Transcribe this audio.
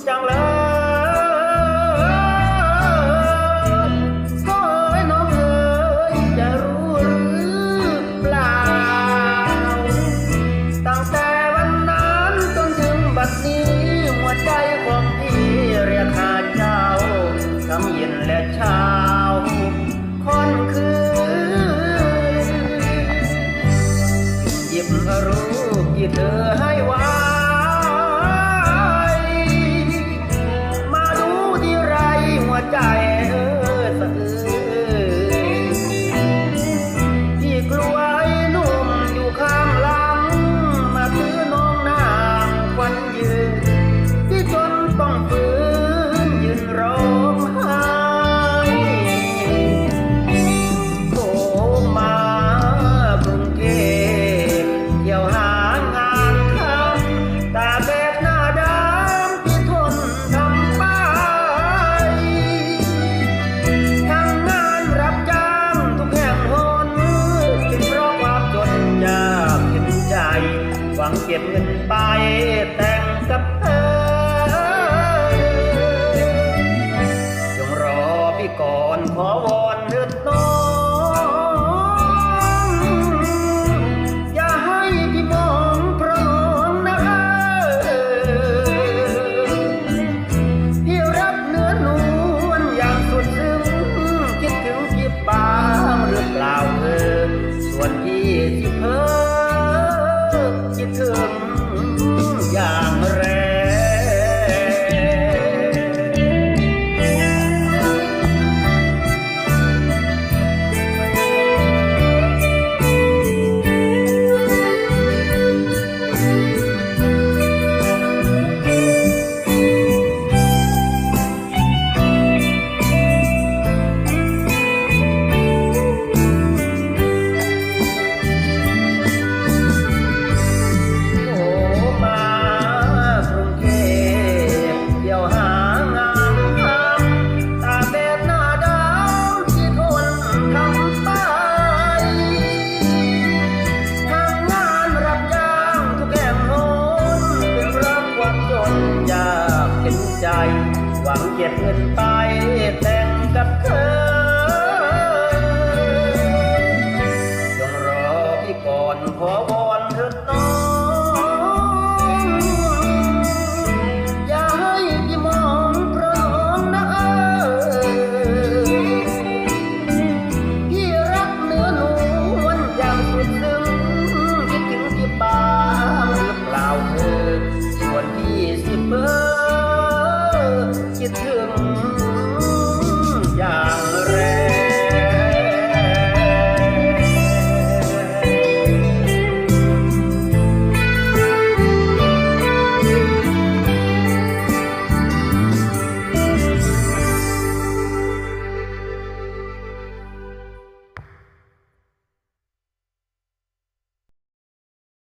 จังเลยขอให้น้องเอ๋ยจะรู้หรือเปล่าตั้งแต่วันนั้นจนถึงบัดนี้หัวใจของพี่เรียกหาเจ้าทั้งเย็นและเช้าค่อนคืนหยิบรูปที่เธอให้ไว้มาดูที่ไรหัวใจสะอื้นพี่กลัวไอ้หนุ่มอยู่ข้างหลังมาถือน้องนางควันยืนที่จนต้องฝืนยืนร้องไห้โทรมากรุงเทพเที่ยวหางานทำตาแดดหน้าดำที่ทนทำไปทำงานรับจ้างทุกแห่งหนเป็นเพราะความจนยากเห็นใจหวังเก็บเงินไปแต่งกับเธอจงรอพี่ก่อนขอวอนเถิดน้องอย่าให้พี่มองเพราะน้องนะพี่รักเนื้อนวลอย่างสุดซึ้งคิดถึงพี่บ้างหรือเปล่าส่วนพี่ที่เพ้อคิดถึงอย่างแรงหวังเก็บเงินไปแต่งกับเธอ